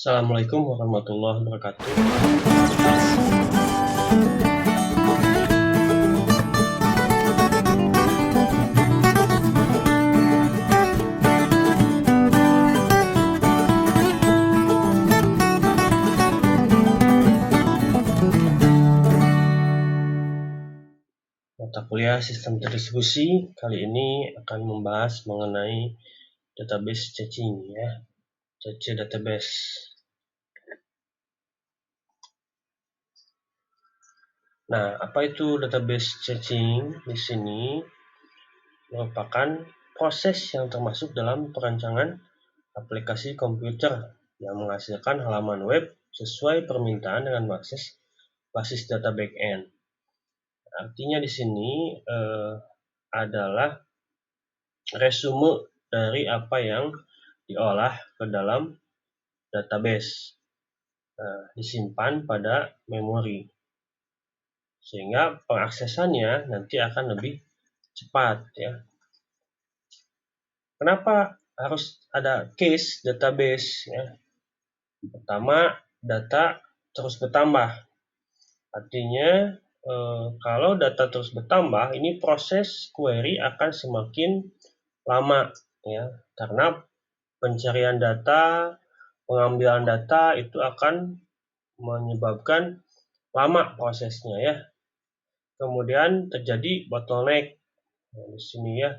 Assalamualaikum warahmatullahi wabarakatuh. Mata kuliah Sistem Terdistribusi kali ini akan membahas mengenai database caching ya, cache database. Nah, apa itu database caching? Di sini merupakan proses yang termasuk dalam perancangan aplikasi komputer yang menghasilkan halaman web sesuai permintaan dengan basis data backend. Artinya di sini adalah resume dari apa yang diolah ke dalam database, disimpan pada memori, sehingga pengaksesannya nanti akan lebih cepat ya. Kenapa harus ada case database ya? Pertama, data terus bertambah. Artinya kalau data terus bertambah, ini proses query akan semakin lama ya, karena pencarian data, pengambilan data itu akan menyebabkan lama prosesnya ya. Kemudian terjadi bottleneck di sini ya,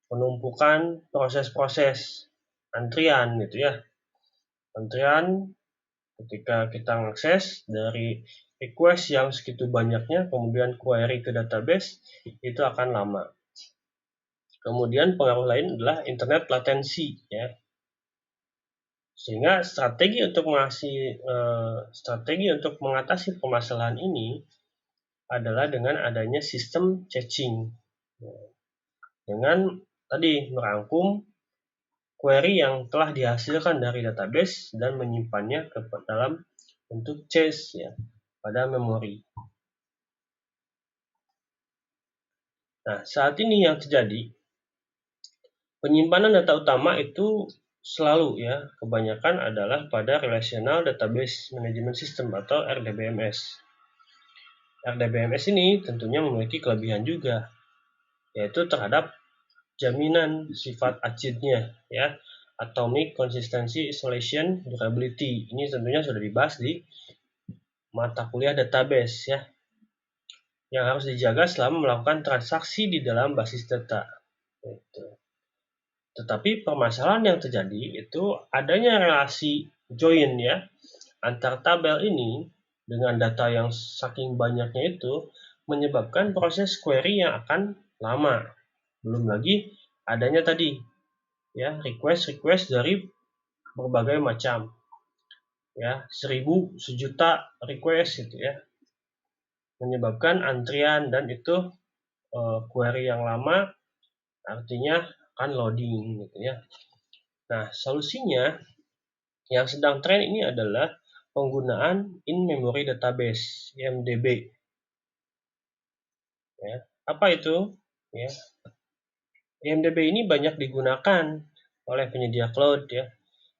penumpukan proses-proses antrian gitu ya. Antrian ketika kita mengakses dari request yang segitu banyaknya, kemudian query ke database, itu akan lama. Kemudian pengaruh lain adalah internet latensi ya. Sehingga strategi untuk mengatasi permasalahan ini adalah dengan adanya sistem caching. Dengan tadi merangkum query yang telah dihasilkan dari database dan menyimpannya ke dalam bentuk cache ya, pada memori. Nah, saat ini yang terjadi, penyimpanan data utama itu selalu ya, kebanyakan adalah pada Relational Database Management System atau RDBMS. RDBMS ini tentunya memiliki kelebihan juga, yaitu terhadap jaminan sifat acidnya ya, Atomic Consistency, Isolation, Durability. Ini tentunya sudah dibahas di mata kuliah database ya, yang harus dijaga selama melakukan transaksi di dalam basis data. Tetapi permasalahan yang terjadi itu adanya relasi join ya, antar tabel ini dengan data yang saking banyaknya itu menyebabkan proses query yang akan lama. Belum lagi adanya tadi ya, request dari berbagai macam ya, 1000, sejuta request gitu ya, menyebabkan antrian dan itu query yang lama, artinya akan loading gitu ya. Nah, solusinya yang sedang tren ini adalah penggunaan in-memory database, IMDb. Ya, apa itu? Ya, IMDb ini banyak digunakan oleh penyedia cloud ya,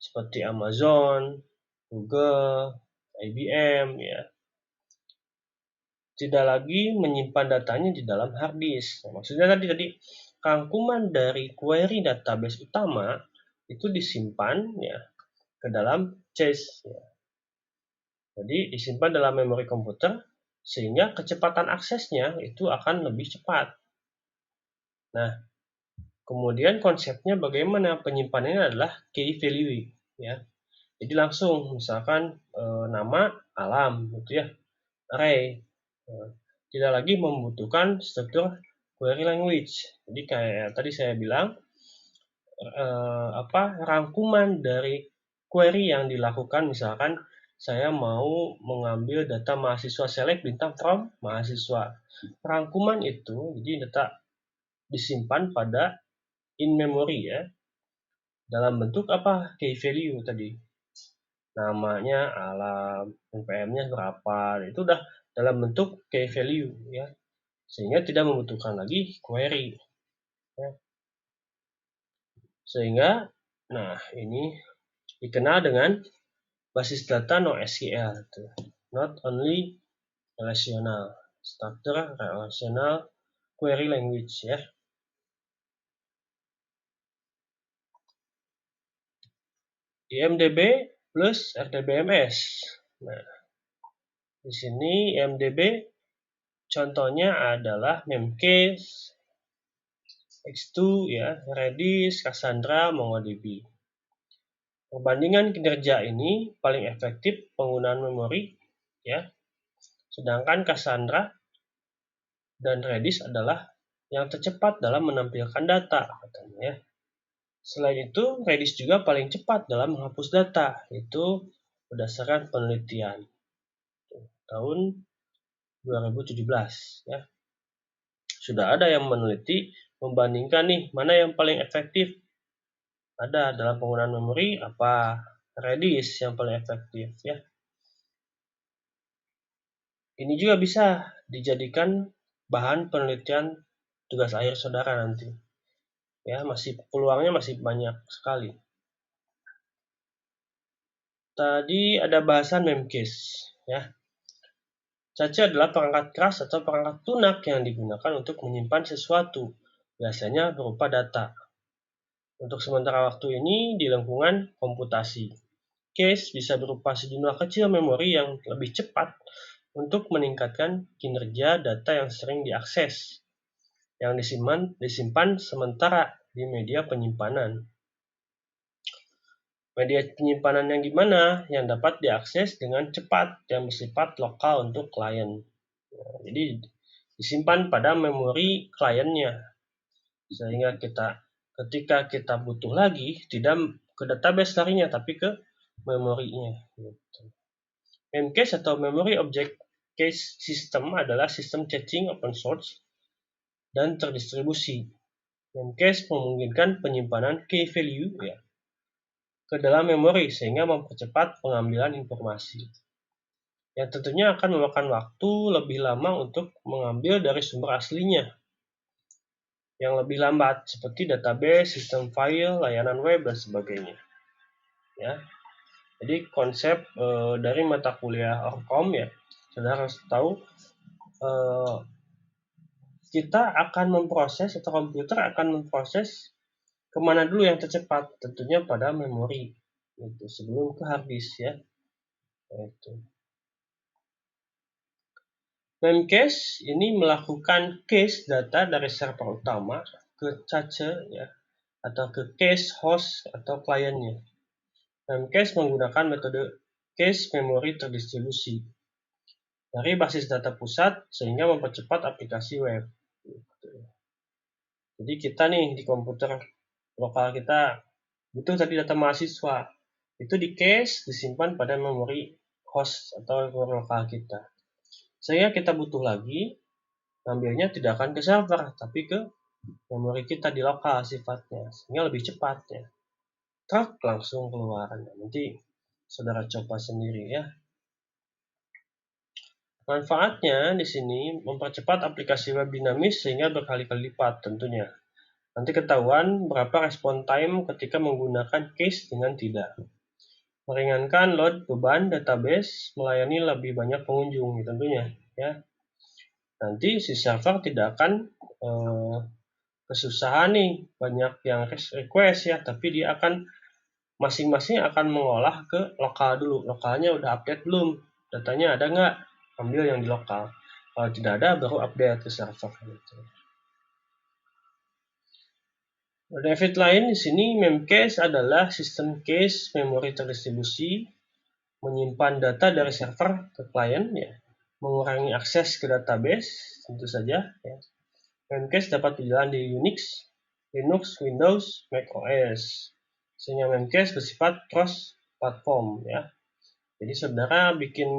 seperti Amazon, Google, IBM ya. Tidak lagi menyimpan datanya di dalam hard disk. Maksudnya tadi rangkuman dari query database utama itu disimpan ya ke dalam cache ya. Jadi disimpan dalam memori komputer sehingga kecepatan aksesnya itu akan lebih cepat. Nah, kemudian konsepnya bagaimana penyimpanannya adalah key value ya. Jadi langsung misalkan nama, alam gitu ya, array. Tidak lagi membutuhkan struktur query language. Jadi kayak tadi saya bilang, rangkuman dari query yang dilakukan, misalkan saya mau mengambil data mahasiswa select bintang from mahasiswa. Rangkuman itu jadi data disimpan pada in memory ya, dalam bentuk key value tadi, namanya, alam, NPM-nya berapa, itu udah dalam bentuk key value ya, sehingga tidak membutuhkan lagi query ya. Sehingga nah ini dikenal dengan basis data NoSQL itu. Not only relational, structure relational query language ya. IMDb plus RDBMS. Nah, di sini IMDb contohnya adalah Memcached, X2 ya, Redis, Cassandra, MongoDB. Perbandingan kinerja ini paling efektif penggunaan memori ya. Sedangkan Cassandra dan Redis adalah yang tercepat dalam menampilkan data katanya ya. Selain itu, Redis juga paling cepat dalam menghapus data, itu berdasarkan penelitian tahun 2017 ya. Sudah ada yang meneliti membandingkan nih mana yang paling efektif. Ada dalam penggunaan memori apa Redis yang paling efektif ya. Ini juga bisa dijadikan bahan penelitian tugas akhir saudara nanti. Ya, peluangnya masih banyak sekali. Tadi ada bahasan Memcached ya. Cache adalah perangkat keras atau perangkat lunak yang digunakan untuk menyimpan sesuatu, biasanya berupa data. Untuk sementara waktu ini di lingkungan komputasi. Cache bisa berupa sejumlah kecil memori yang lebih cepat untuk meningkatkan kinerja data yang sering diakses, yang disimpan sementara di media penyimpanan. Media penyimpanan yang dimana yang dapat diakses dengan cepat yang bersifat lokal untuk klien. Jadi disimpan pada memori kliennya sehingga ketika kita butuh lagi tidak ke database larinya tapi ke memorinya. Memcache atau Memory Object Cache System adalah sistem caching open source dan terdistribusi. Memcache memungkinkan penyimpanan key value ya ke dalam memori sehingga mempercepat pengambilan informasi. Yang tentunya akan memakan waktu lebih lama untuk mengambil dari sumber aslinya yang lebih lambat seperti database, sistem file, layanan web dan sebagainya. Ya. Jadi konsep dari mata kuliah Orcom ya, saudara harus tahu kita akan memproses atau komputer akan memproses kemana dulu yang tercepat, tentunya pada memori itu sebelum ke hard disk ya. Itu. Memcache ini melakukan cache data dari server utama ke cache ya atau ke cache host atau kliennya. Memcache menggunakan metode cache memori terdistribusi dari basis data pusat sehingga mempercepat aplikasi web. Jadi kita nih di komputer lokal kita butuh tadi data mahasiswa, itu di cache disimpan pada memori host atau memori lokal kita. Sehingga kita butuh lagi, ngambilnya tidak akan ke server, tapi ke memori kita di lokal sifatnya, sehingga lebih cepat ya. Truk langsung keluar. Nanti saudara coba sendiri ya. Manfaatnya di sini mempercepat aplikasi web dinamis sehingga berkali-kali lipat tentunya. Nanti ketahuan berapa respon time ketika menggunakan cache dengan tidak. Meringankan load beban database, melayani lebih banyak pengunjung tentunya ya. Nanti si server tidak akan kesusahan nih, banyak yang request ya, tapi dia akan masing-masing akan mengolah ke lokal dulu. Lokalnya udah update belum? Datanya ada nggak? Ambil yang di lokal. Kalau tidak ada, baru update ke server. Gitu. Benefit lain di sini, Memcache adalah sistem cache memori terdistribusi, menyimpan data dari server ke klien, ya, mengurangi akses ke database, tentu saja. Ya. Memcache dapat berjalan di Unix, Linux, Windows, Mac OS. Sehingga Memcache bersifat cross platform, ya. Jadi saudara bikin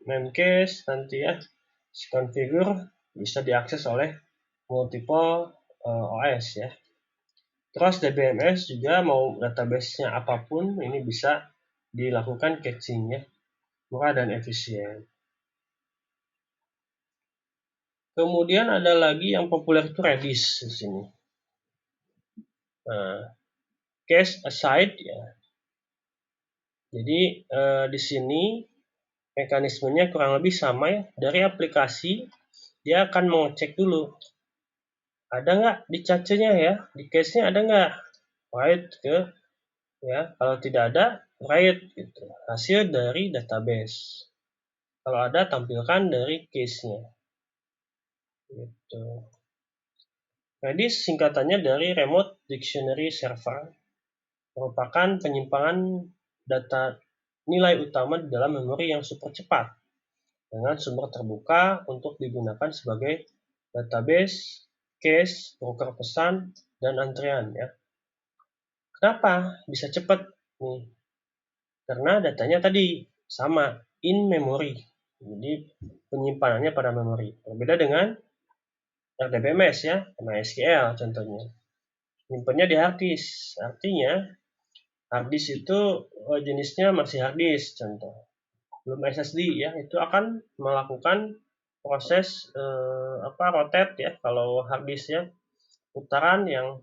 Memcache nanti ya, configure bisa diakses oleh multiple OS ya. Terus DBMS juga mau database-nya apapun ini bisa dilakukan caching ya, murah dan efisien. Kemudian ada lagi yang populer itu Redis di sini. Nah, cache aside ya. Jadi di sini mekanismenya kurang lebih sama ya. Dari aplikasi dia akan mengecek dulu ada nggak di cache-nya ya, di case-nya ada nggak, write ke ya. Kalau tidak ada, write gitu. Hasil dari database. Kalau ada, tampilkan dari case-nya. Gitu. Redis singkatannya dari Remote Dictionary Server, merupakan penyimpangan data nilai utama di dalam memori yang super cepat dengan sumber terbuka untuk digunakan sebagai database, cache, broker pesan, dan antrian ya. Kenapa bisa cepat nih? Karena datanya tadi sama, in memory. Jadi penyimpanannya pada memori. Berbeda dengan RDBMS ya, MySQL contohnya. Nyimpannya di hard disk. Artinya hard disk itu jenisnya masih hard disk contoh. Belum SSD ya, itu akan melakukan proses rotate ya kalau hard disk ya, putaran yang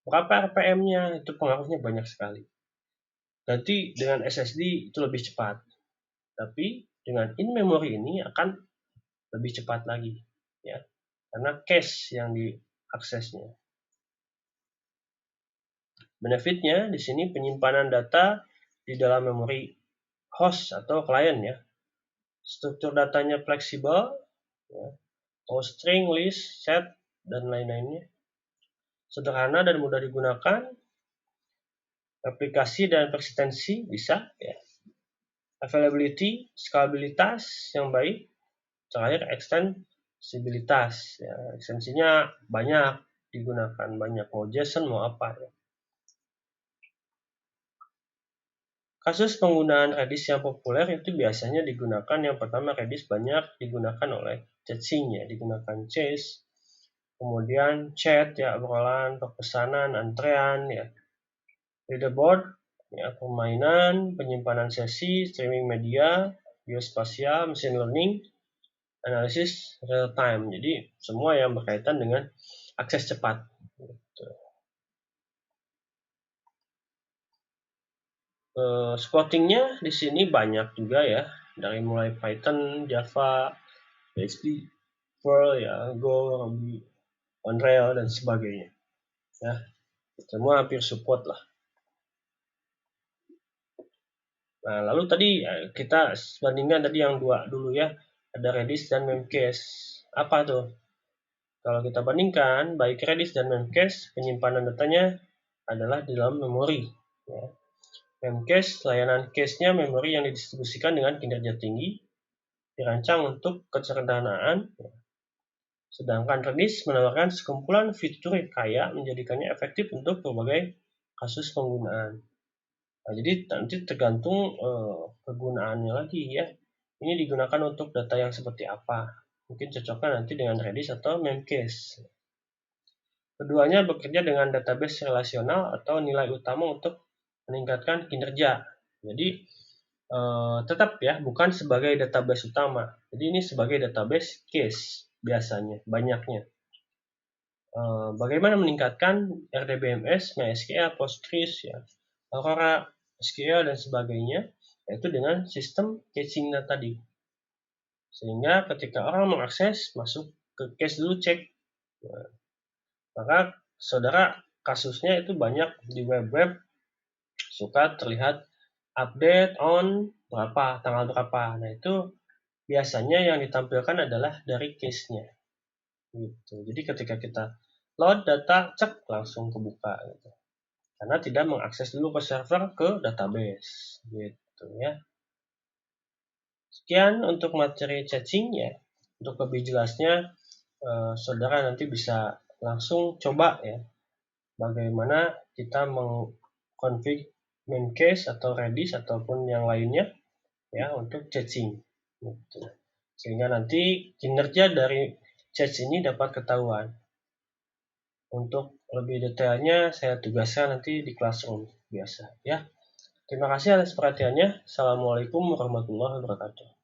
berapa RPM-nya, itu pengaruhnya banyak sekali. Nanti dengan SSD itu lebih cepat. Tapi dengan in memory ini akan lebih cepat lagi ya. Karena cache yang diaksesnya. Benefitnya di sini penyimpanan data di dalam memori host atau klien ya. Struktur datanya fleksibel, ya, string, list, set, dan lain-lainnya. Sederhana dan mudah digunakan. Aplikasi dan persistensi bisa ya. Availability, skalabilitas yang baik. Terakhir extensibilitas ya. Ekstensinya banyak digunakan, banyak mau JSON mau apa ya. Kasus penggunaan Redis yang populer itu biasanya digunakan yang pertama Redis banyak digunakan oleh caching ya, digunakan chase, kemudian chat ya, obrolan, pesanan, antrean ya, leaderboard ya, permainan, penyimpanan sesi, streaming media, geospasial, machine learning, analisis real time. Jadi semua yang berkaitan dengan akses cepat. Gitu. Squattingnya di sini banyak juga ya, dari mulai Python, Java, PHP, Perl ya, Go, Ruby, on Rail dan sebagainya. Ya, semua hampir support lah. Nah, lalu tadi kita bandingkan tadi yang dua dulu ya, ada Redis dan Memcache. Apa tuh? Kalau kita bandingkan, baik Redis dan Memcache, penyimpanan datanya adalah di dalam memori. Ya. Memcache, layanan cache-nya memori yang didistribusikan dengan kinerja tinggi, dirancang untuk kesederhanaan. Sedangkan Redis menawarkan sekumpulan fitur yang kaya menjadikannya efektif untuk berbagai kasus penggunaan. Nah, jadi nanti tergantung kegunaannya lagi ya. Ini digunakan untuk data yang seperti apa. Mungkin cocoknya nanti dengan Redis atau Memcache. Keduanya bekerja dengan database relasional atau nilai utama untuk meningkatkan kinerja. Jadi tetap ya, bukan sebagai database utama. Jadi ini sebagai database case biasanya, banyaknya. Bagaimana meningkatkan RDBMS, MySQL, Postgres, ya, Aurora, SQL, dan sebagainya, yaitu dengan sistem caching tadi. Sehingga ketika orang mengakses, masuk ke cache dulu, cek. Nah, maka saudara kasusnya itu banyak di web-web suka terlihat update on berapa, tanggal berapa. Nah itu biasanya yang ditampilkan adalah dari case-nya. Gitu. Jadi ketika kita load data, cek langsung kebuka. Gitu. Karena tidak mengakses dulu ke server ke database. Gitu ya. Sekian untuk materi caching ya. Untuk lebih jelasnya, saudara nanti bisa langsung coba ya. Bagaimana kita mengkonfig Memcache atau Redis ataupun yang lainnya ya untuk caching. Gitu. Sehingga nanti kinerja dari cache ini dapat ketahuan. Untuk lebih detailnya saya tugaskan nanti di classroom biasa ya. Terima kasih atas perhatiannya. Assalamualaikum warahmatullahi wabarakatuh.